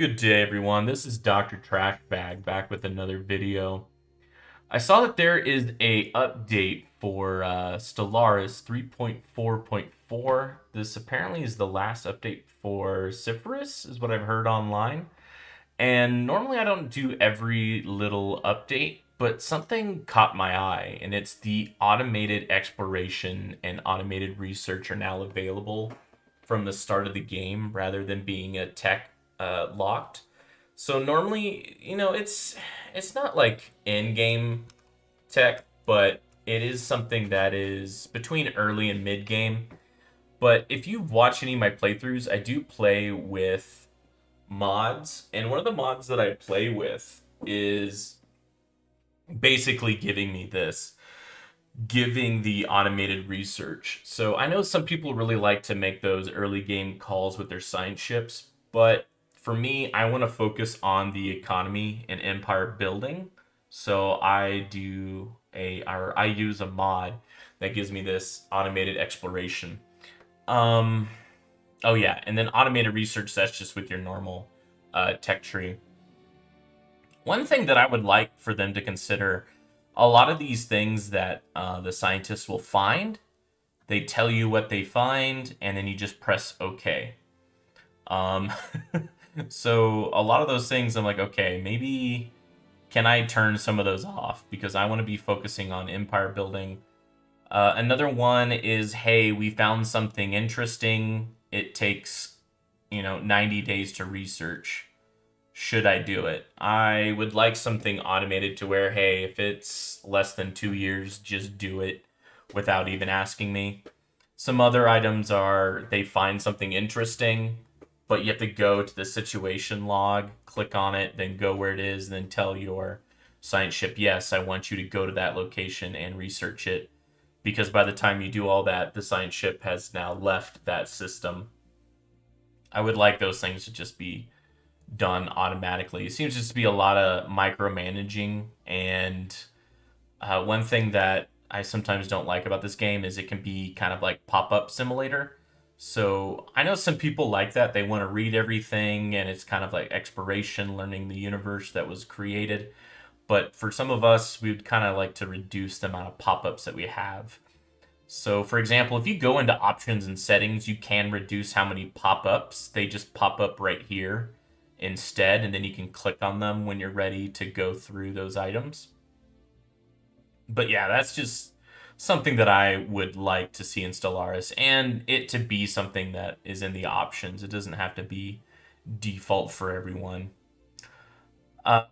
Good day, everyone. This is Dr. Trashbag back with another video. I saw that there is a update for Stellaris 3.4.4. This apparently is the last update for Cepheus, is what I've heard online. And normally I don't do every little update, but something caught my eye, and it's the automated exploration and automated research are now available from the start of the game rather than being a tech locked. So normally, it's not like in-game tech, but it is something that is between early and mid-game. But if you watch any of my playthroughs, I do play with mods, and one of the mods that I play with is basically giving the automated research. So I know some people really like to make those early game calls with their science ships, but for me, I want to focus on the economy and empire building. So I use a mod that gives me this automated exploration. Um, oh yeah, and then automated research, that's just with your normal tech tree. One thing that I would like for them to consider, a lot of these things that the scientists will find, they tell you what they find, and then you just press OK. Um, so a lot of those things, I'm like, okay, maybe can I turn some of those off because I want to be focusing on empire building. Another one is, hey, we found something interesting. It takes, 90 days to research. Should I do it? I would like something automated to where, hey, if it's less than 2 years, just do it without even asking me. Some other items are they find something interesting, but you have to go to the situation log, click on it, then go where it is, and then tell your science ship, yes, I want you to go to that location and research it. Because by the time you do all that, the science ship has now left that system. I would like those things to just be done automatically. It seems just to be a lot of micromanaging. And one thing that I sometimes don't like about this game is it can be kind of like pop up simulator. So I know some people like that. They want to read everything, and it's kind of like exploration, learning the universe that was created. But for some of us, we would kind of like to reduce the amount of pop ups that we have. So, for example, if you go into options and settings, you can reduce how many pop ups. They just pop up right here instead, and then you can click on them when you're ready to go through those items. But yeah, that's just something that I would like to see in Stellaris, and it to be something that is in the options. It doesn't have to be default for everyone.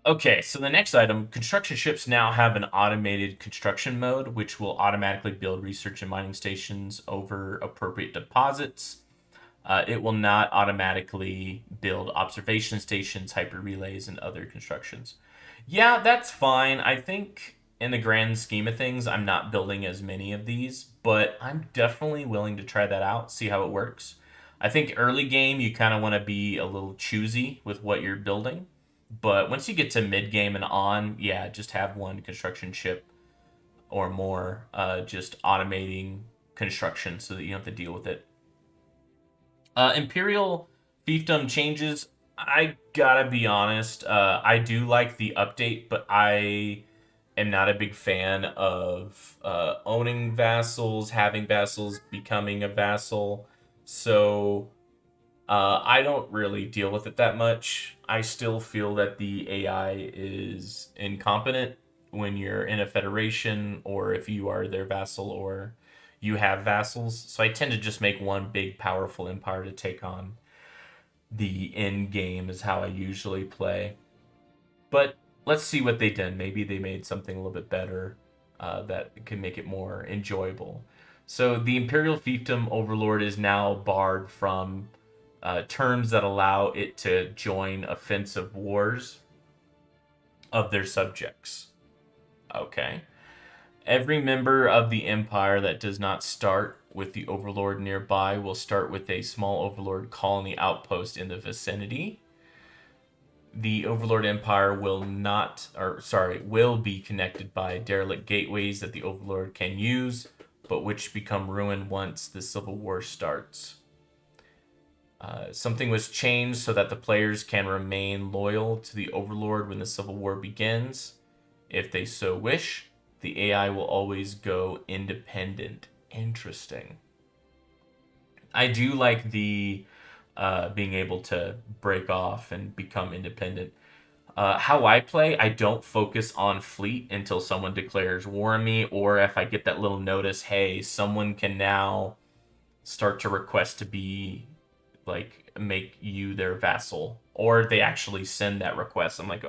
Okay, so the next item, construction ships now have an automated construction mode, which will automatically build research and mining stations over appropriate deposits. It will not automatically build observation stations, hyper relays, and other constructions. Yeah, that's fine. I think in the grand scheme of things, I'm not building as many of these, but I'm definitely willing to try that out, see how it works. I think early game, you kind of want to be a little choosy with what you're building. But once you get to mid game and on, yeah, just have one construction ship or more, just automating construction so that you don't have to deal with it. Imperial Fiefdom changes. I gotta be honest. I do like the update, but I am not a big fan of owning vassals, having vassals, becoming a vassal. So I don't really deal with it that much. I still feel that the AI is incompetent when you're in a federation or if you are their vassal or you have vassals. So I tend to just make one big powerful empire to take on the end game is how I usually play. But let's see what they did. Maybe they made something a little bit better that can make it more enjoyable. So the Imperial Fiefdom Overlord is now barred from terms that allow it to join offensive wars of their subjects. Okay. Every member of the Empire that does not start with the Overlord nearby will start with a small Overlord colony outpost in the vicinity. The Overlord Empire will be connected by derelict gateways that the Overlord can use, but which become ruined once the Civil War starts. Something was changed so that the players can remain loyal to the Overlord when the Civil War begins. If they so wish, the AI will always go independent. Interesting. I do like the being able to break off and become independent. How I play, I don't focus on fleet until someone declares war on me, or if I get that little notice, hey, someone can now start to request to be like make you their vassal, or they actually send that request. I'm like,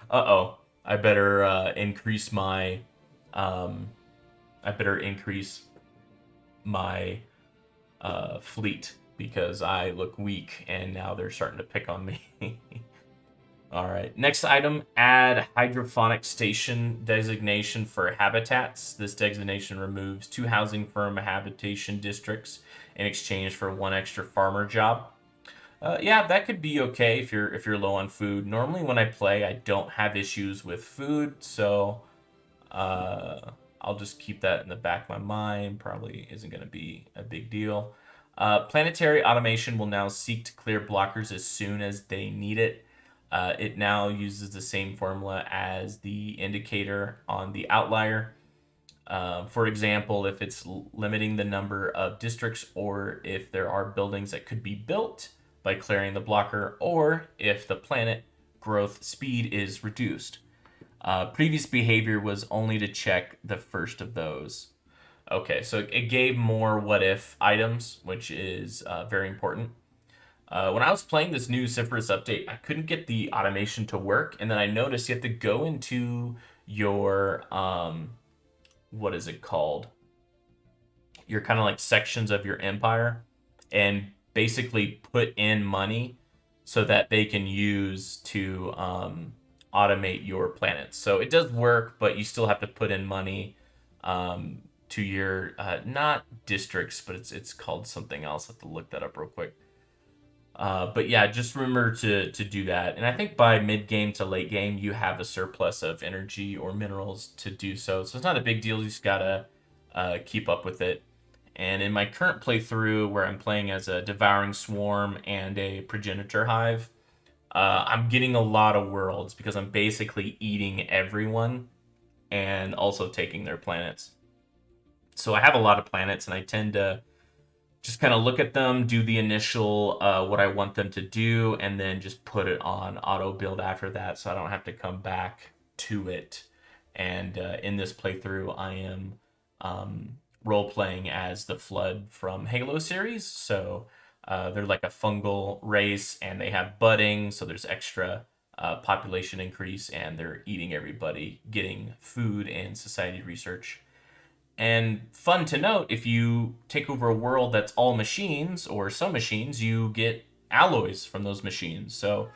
oh, I better increase my, um, I better increase my fleet because I look weak, and now they're starting to pick on me. All right. Next item, add hydrophonic station designation for habitats. This designation removes 2 housing firm habitation districts in exchange for 1 extra farmer job. Yeah, that could be okay if you're low on food. Normally when I play, I don't have issues with food, so uh, I'll just keep that in the back of my mind. Probably isn't going to be a big deal. Planetary Automation will now seek to clear blockers as soon as they need it. It now uses the same formula as the indicator on the outlier. For example, if it's limiting the number of districts, or if there are buildings that could be built by clearing the blocker, or if the planet growth speed is reduced. Previous behavior was only to check the first of those. Okay, so it gave more what if items, which is very important. When I was playing this new Cepheus update, I couldn't get the automation to work, and then I noticed you have to go into your what is it called? Your kind of like sections of your empire, and basically put in money so that they can use to automate your planets. So it does work, but you still have to put in money to your not districts, but it's called something else. I have to look that up real quick. But yeah, just remember to do that. And I think by mid game to late game, you have a surplus of energy or minerals to do so. So it's not a big deal. You just gotta keep up with it. And in my current playthrough, where I'm playing as a devouring swarm and a progenitor hive, I'm getting a lot of worlds because I'm basically eating everyone and also taking their planets. So I have a lot of planets, and I tend to just kind of look at them, do the initial what I want them to do, and then just put it on auto build after that, so I don't have to come back to it. And in this playthrough, I am role playing as the Flood from Halo series. So they're like a fungal race, and they have budding, so there's extra population increase, and they're eating everybody, getting food and society research. And fun to note, if you take over a world that's all machines or some machines, you get alloys from those machines. So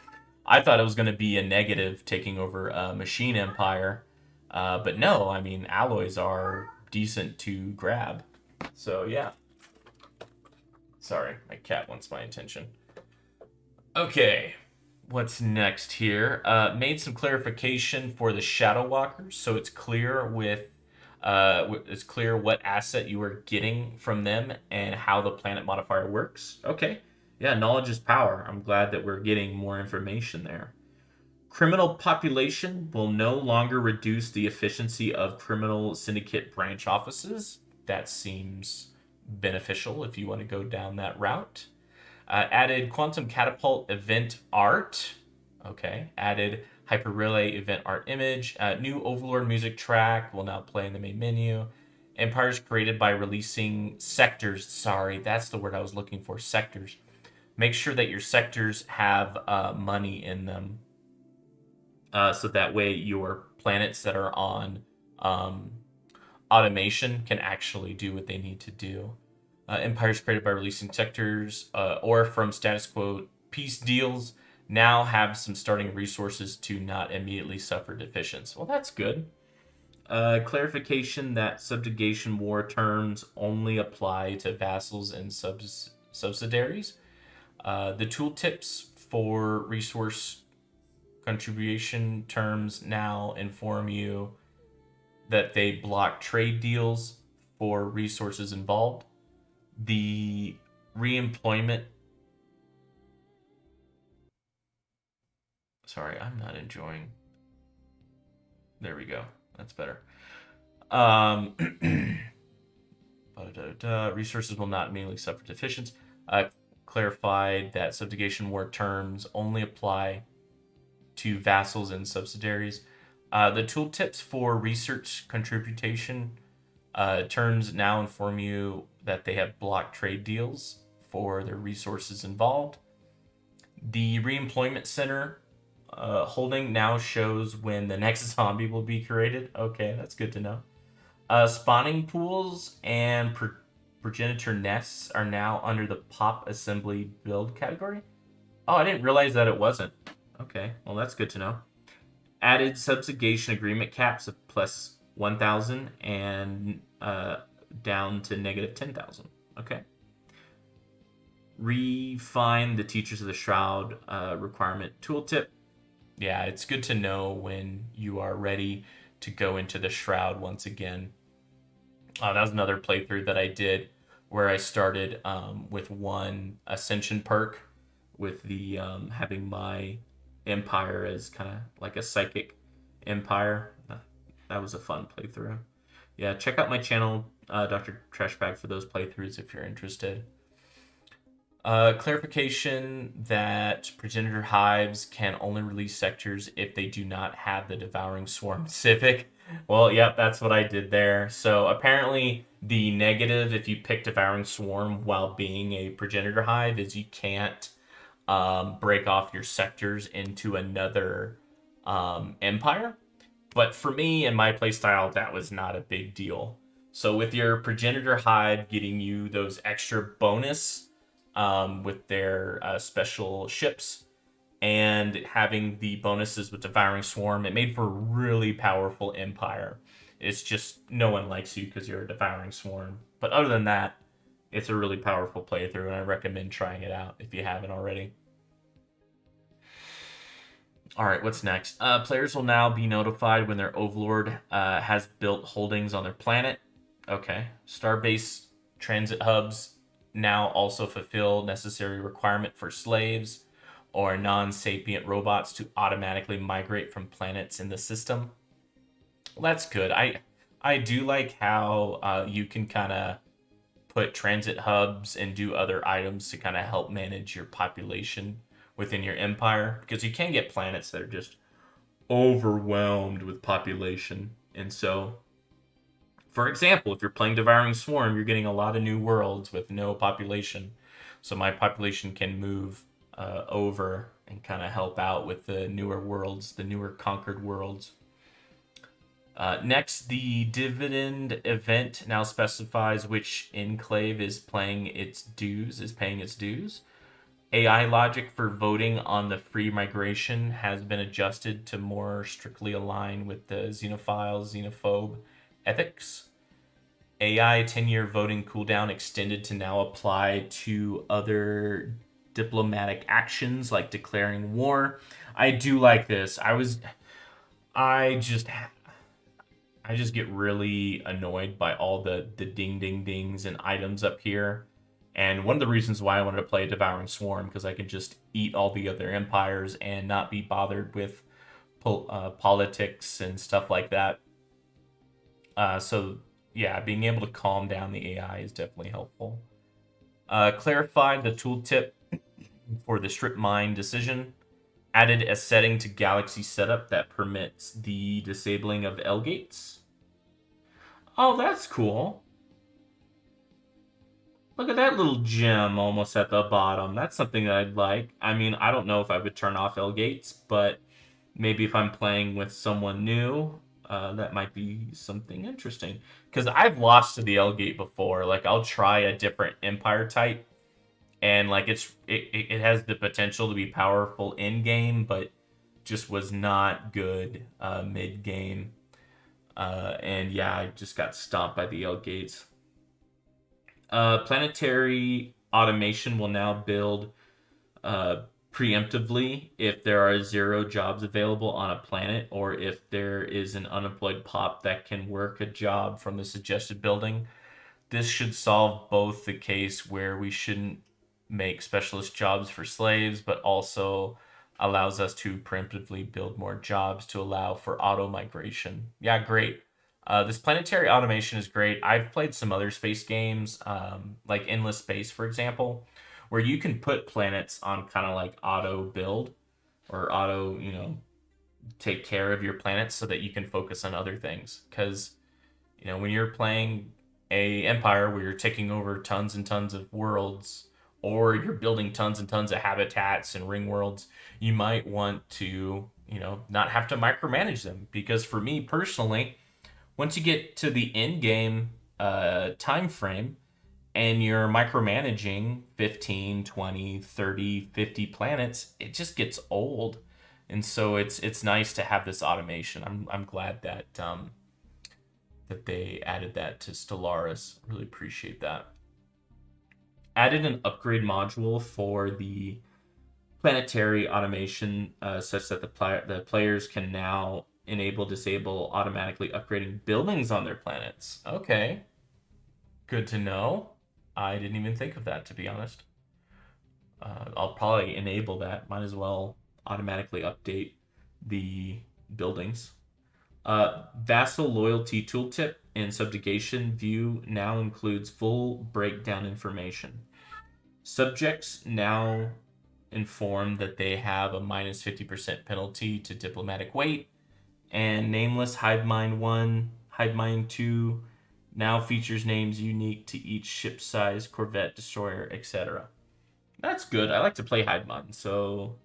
I thought it was going to be a negative taking over a machine empire. But no, I mean, alloys are decent to grab. So yeah. Sorry, my cat wants my attention. Okay, what's next here? Made some clarification for the Shadow Walkers, so it's clear what asset you are getting from them and how the planet modifier works. Okay, yeah, knowledge is power. I'm glad that we're getting more information there. Criminal population will no longer reduce the efficiency of criminal syndicate branch offices. That seems beneficial if you want to go down that route. Added quantum catapult event art. Okay. Added hyper relay event art image. New Overlord music track will now play in the main menu. Empires created by releasing sectors. Sorry, that's the word I was looking for. Sectors. Make sure that your sectors have money in them, so that way your planets that are on um, automation can actually do what they need to do. Empires created by releasing sectors or from status quo peace deals now have some starting resources to not immediately suffer deficiency. Well, that's good. Clarification that subjugation war terms only apply to vassals and subsidiaries. The tooltips for resource contribution terms now inform you that they block trade deals for resources involved. The reemployment Sorry, I'm not enjoying. There we go. That's better. Resources will not immediately suffer deficiency. Clarified that subjugation war terms only apply to vassals and subsidiaries. The tooltips for research contribution terms now inform you that they have blocked trade deals for their resources involved. The reemployment center holding now shows when the next zombie will be created. Okay, that's good to know. Spawning pools and progenitor nests are now under the pop assembly build category. Oh, I didn't realize that it wasn't. Okay, well, that's good to know. Added subjugation agreement caps of plus 1,000 and down to negative 10,000. Okay. Refine the Teachers of the Shroud requirement tooltip. Yeah, it's good to know when you are ready to go into the Shroud once again. That was another playthrough that I did where I started with one Ascension perk with the having my Empire as kind of like a psychic Empire. That was a fun playthrough. Yeah, check out my channel, Dr. Trashbag, for those playthroughs if you're interested. Clarification that progenitor hives can only release sectors if they do not have the Devouring Swarm civic. Well, yep, that's what I did there. So apparently the negative if you pick Devouring Swarm while being a progenitor hive is you can't break off your sectors into another empire. But for me and my playstyle, that was not a big deal. So with your progenitor hive getting you those extra bonus with their special ships and having the bonuses with Devouring Swarm, it made for a really powerful empire. It's just no one likes you because you're a Devouring Swarm. But other than that, it's a really powerful playthrough, and I recommend trying it out if you haven't already. All right, what's next? Players will now be notified when their Overlord has built holdings on their planet. Okay. Starbase transit hubs now also fulfill necessary requirement for slaves or non-sapient robots to automatically migrate from planets in the system. Well, that's good. I do like how you can kind of put transit hubs and do other items to kind of help manage your population within your empire because you can get planets that are just overwhelmed with population. And so, for example, if you're playing Devouring Swarm, you're getting a lot of new worlds with no population. So my population can move over and kind of help out with the newer worlds, the newer conquered worlds. Next, the dividend event now specifies which enclave is paying its dues. AI logic for voting on the free migration has been adjusted to more strictly align with the xenophobe ethics. AI 10-year voting cooldown extended to now apply to other diplomatic actions like declaring war. I do like this. I just get really annoyed by all the ding ding dings and items up here. And one of the reasons why I wanted to play a Devouring Swarm because I could just eat all the other empires and not be bothered with politics and stuff like that. So yeah, being able to calm down the AI is definitely helpful. Clarified the tooltip for the strip mine decision. Added a setting to Galaxy setup that permits the disabling of L gates. Oh, that's cool. Look at that little gem almost at the bottom. That's something that I'd like. I mean, I don't know if I would turn off L gates, but maybe if I'm playing with someone new, that might be something interesting. Because I've lost to the L gate before. Like, I'll try a different Empire type, and like it has the potential to be powerful in game, but just was not good mid game. And yeah, I just got stomped by the L gates. Planetary Automation will now build preemptively if there are 0 jobs available on a planet or if there is an unemployed pop that can work a job from the suggested building. This should solve both the case where we shouldn't make specialist jobs for slaves, but also allows us to preemptively build more jobs to allow for auto migration. Yeah, great. This planetary automation is great. I've played some other space games, like Endless Space, for example, where you can put planets on kind of like auto build or auto, take care of your planets so that you can focus on other things. Because when you're playing a empire where you're taking over tons and tons of worlds, or you're building tons and tons of habitats and ring worlds, you might want to not have to micromanage them. Because for me personally, once you get to the end game time frame and you're micromanaging 15, 20, 30, 50 planets, it just gets old. And so it's nice to have this automation. I'm glad that they added that to Stellaris. Really appreciate that. Added an upgrade module for the planetary automation, such that the players can now disable automatically upgrading buildings on their planets. Okay, good to know. I didn't even think of that, to be honest. I'll probably enable that. Might as well automatically update the buildings. Vassal loyalty tooltip and subjugation view now includes full breakdown information. Subjects now informed that they have a minus 50% penalty to diplomatic weight, and nameless hive mind 1, hive mind 2 now features names unique to each ship size, corvette, destroyer, etc. That's good. I like to play hive mind, so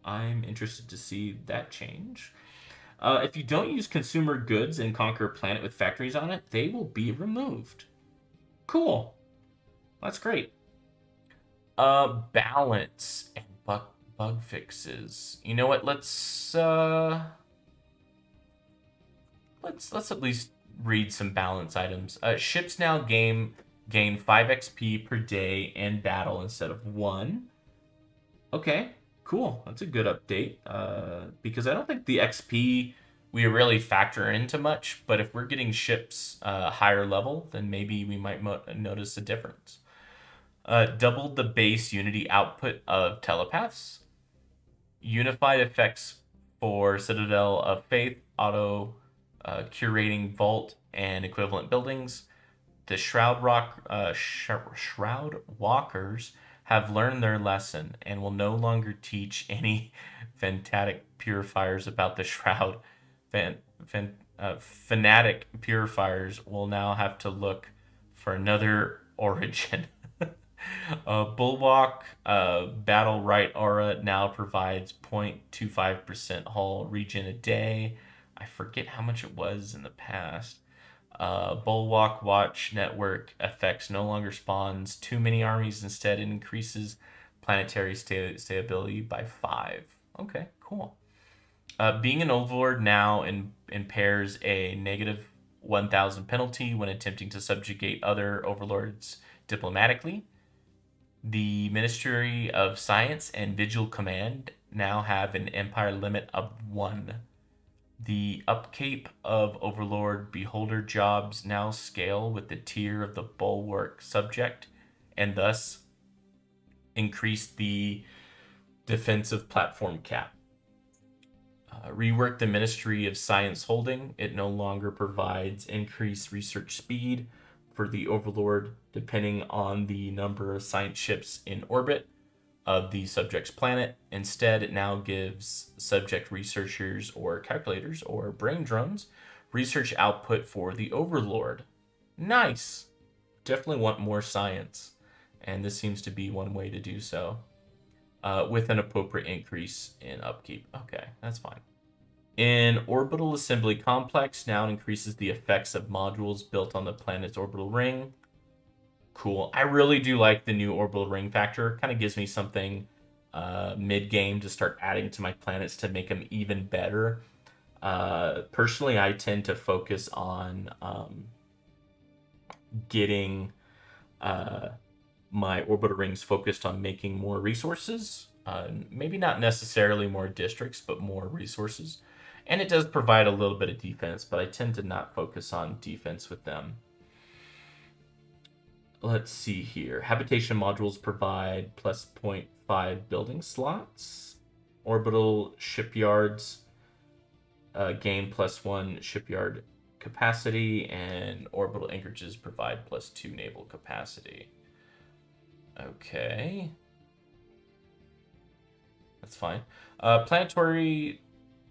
I'm interested to see that change. If you don't use consumer goods and conquer a planet with factories on it, they will be removed. Cool. That's great. Balance and bug fixes. You know what? Let's at least read some balance items. Ships now gain 5 XP per day in battle instead of 1. Okay, cool. That's a good update. Because I don't think the XP we really factor into much, but if we're getting ships higher level, then maybe we might notice a difference. Doubled the base unity output of telepaths. Unified effects for Citadel of Faith, auto curating vault and equivalent buildings. The Shroud Walkers have learned their lesson and will no longer teach any fanatic purifiers about the Shroud. Fanatic purifiers will now have to look for another origin. Bulwark Battle Right Aura now provides 0.25% hull regen a day. I forget how much it was in the past. Bulwark Watch Network effects no longer spawns too many armies. Instead, it increases planetary stability by 5. Okay, cool. Being an Overlord now impairs a negative 1,000 penalty when attempting to subjugate other Overlords diplomatically. The Ministry of Science and Vigil Command now have an empire limit of 1. The upkeep of Overlord Beholder jobs now scale with the tier of the Bulwark subject, and thus increase the defensive platform cap. Rework the Ministry of Science holding. It no longer provides increased research speed for the Overlord depending on the number of science ships in orbit of the subject's planet. Instead, it now gives subject researchers or calculators or brain drones research output for the Overlord. Nice. Definitely want more science, and this seems to be one way to do so, with an appropriate increase in upkeep. Okay, that's fine. In Orbital Assembly Complex, now increases the effects of modules built on the planet's orbital ring. Cool. I really do like the new orbital ring factor. Kind of gives me something mid-game to start adding to my planets to make them even better. Personally, I tend to focus on getting my orbital rings focused on making more resources. Maybe not necessarily more districts, but more resources. And it does provide a little bit of defense, but I tend to not focus on defense with them. Let's see here. Habitation modules provide plus 0.5 building slots. Orbital shipyards gain +1 shipyard capacity, and orbital anchorages provide +2 naval capacity. Okay. That's fine. Planetary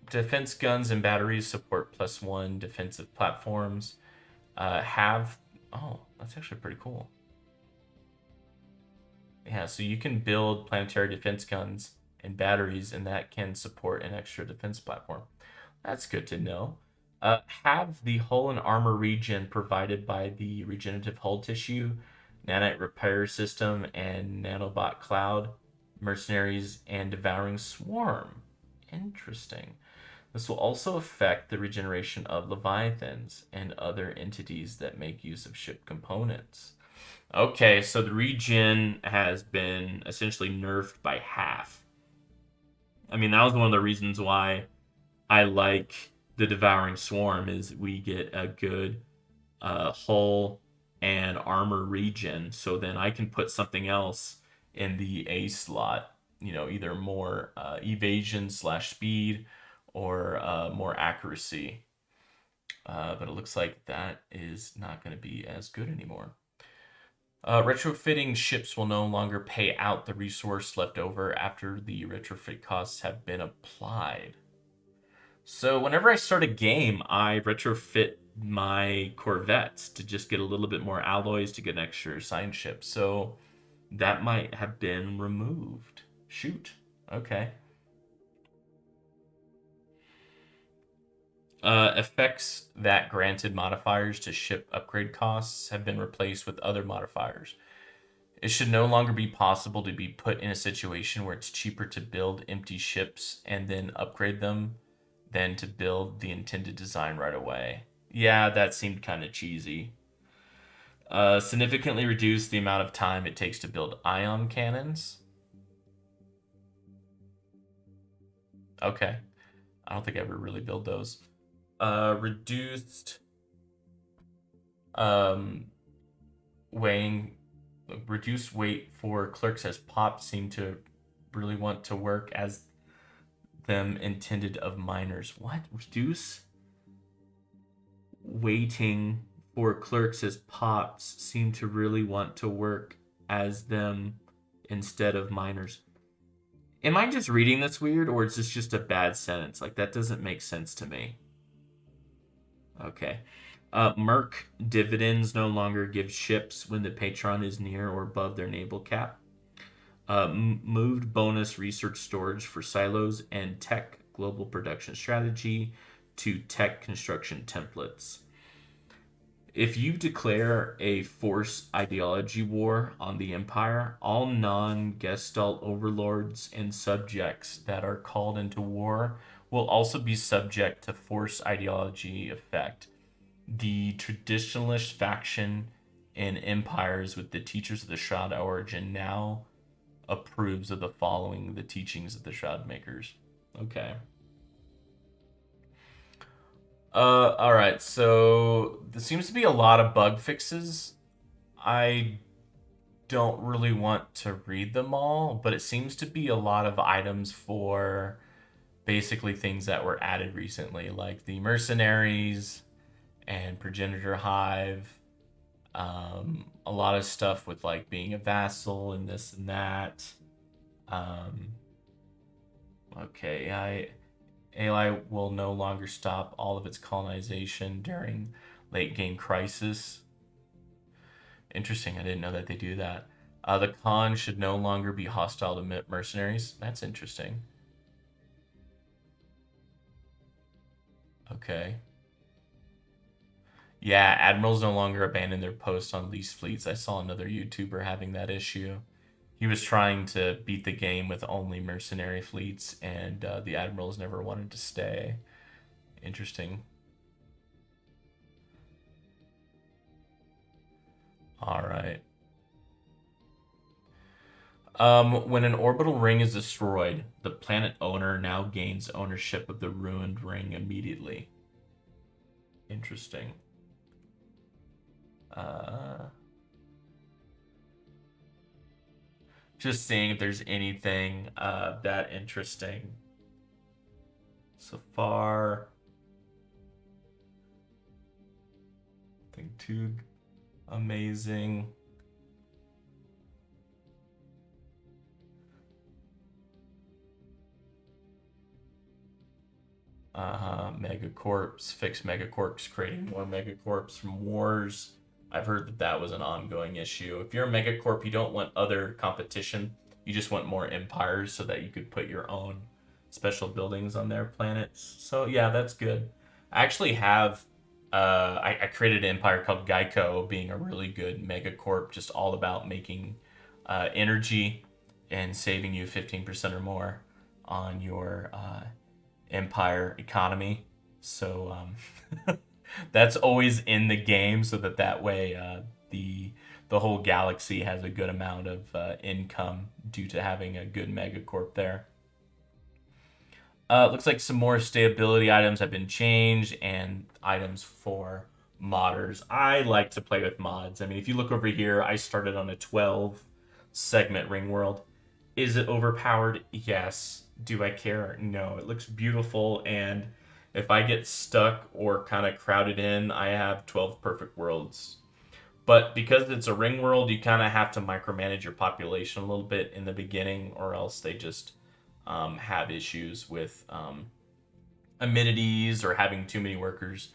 defense guns and batteries support +1 defensive platforms. Oh, that's actually pretty cool. Yeah, so you can build planetary defense guns and batteries, and that can support an extra defense platform. That's good to know. Have the hull and armor regen provided by the regenerative hull tissue, nanite repair system, and nanobot cloud, mercenaries, and devouring swarm. Interesting. This will also affect the regeneration of leviathans and other entities that make use of ship components. Okay, so the regen has been essentially nerfed by half. I mean, that was one of the reasons why I like the Devouring Swarm is we get a good hull and armor regen, so then I can put something else in the A slot. You know, either more evasion/speed or more accuracy. But it looks like that is not going to be as good anymore. Retrofitting ships will no longer pay out the resource left over after the retrofit costs have been applied. So whenever I start a game, I retrofit my Corvettes to just get a little bit more alloys to get an extra assigned ship. So that might have been removed. Shoot. Okay. Effects that granted modifiers to ship upgrade costs have been replaced with other modifiers. It should no longer be possible to be put in a situation where it's cheaper to build empty ships and then upgrade them than to build the intended design right away. Yeah, that seemed kind of cheesy. Significantly reduce the amount of time it takes to build ion cannons. Okay. I don't think I ever really build those. Reduced um, weighing, reduced weight for clerks as pop seem to really want to work as them intended of miners. What? Reduce weighting for clerks as pops seem to really want to work as them instead of miners. Am I just reading this weird, or is this just a bad sentence? Like, that doesn't make sense to me. Okay. Merc dividends no longer give ships when the patron is near or above their naval cap. Moved bonus research storage for silos and tech global production strategy to tech construction templates. If you declare a force ideology war on the Empire, all non-Gestalt overlords and subjects that are called into war will also be subject to force ideology effect. The traditionalist faction in empires with the teachers of the Shroud origin now approves of the following the teachings of the Shroud makers. Okay. All right. So there seems to be a lot of bug fixes. I don't really want to read them all, but it seems to be a lot of items for basically things that were added recently, like the mercenaries and progenitor hive. A lot of stuff with like being a vassal and this and that. Um, okay, AI will no longer stop all of its colonization during late game crisis. Interesting. I didn't know that they do that. The Khan should no longer be hostile to mercenaries. That's interesting. Okay. Yeah, admirals no longer abandon their posts on leased fleets. I saw another YouTuber having that issue. He was trying to beat the game with only mercenary fleets, and the admirals never wanted to stay. Interesting. All right. When an orbital ring is destroyed, the planet owner now gains ownership of the ruined ring immediately. Interesting. Uh, just seeing if there's anything that interesting. so far. Nothing too amazing. Megacorps, fix Megacorps, creating more Megacorps from wars. I've heard that that was an ongoing issue. If you're a Megacorp, you don't want other competition. You just want more empires so that you could put your own special buildings on their planets. So yeah, that's good. I actually have. I created an empire called Geico, being a really good Megacorp, just all about making energy and saving you 15% or more on your empire economy. So that's always in the game, so that way the whole galaxy has a good amount of income due to having a good megacorp there. Looks like some more stability items have been changed and items for modders. I like to play with mods. I mean, if you look over here, I started on a 12 segment ring world. Is it overpowered? Yes. Do I care? No. It looks beautiful, and if I get stuck or kind of crowded in, I have 12 perfect worlds. But because it's a ring world, you kind of have to micromanage your population a little bit in the beginning, or else they just have issues with amenities or having too many workers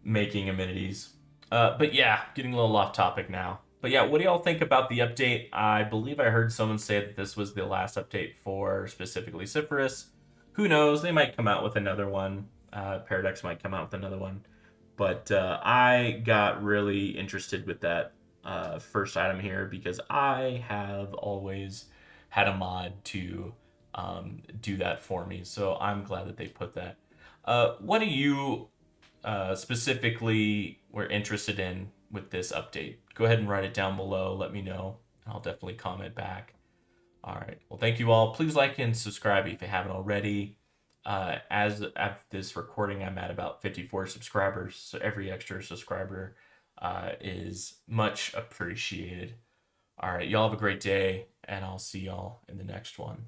making amenities. But yeah, getting a little off topic now. But yeah, what do y'all think about the update? I believe I heard someone say that this was the last update for specifically Cepheus. Who knows? They might come out with another one. Paradox might come out with another one. But I got really interested with that first item here because I have always had a mod to do that for me. So I'm glad that they put that. What do you specifically were interested in with this update? Go ahead and write it down below. Let me know. I'll definitely comment back. All right. Well, thank you all. Please like and subscribe if you haven't already. As of this recording, I'm at about 54 subscribers. So every extra subscriber is much appreciated. All right. Y'all have a great day, and I'll see y'all in the next one.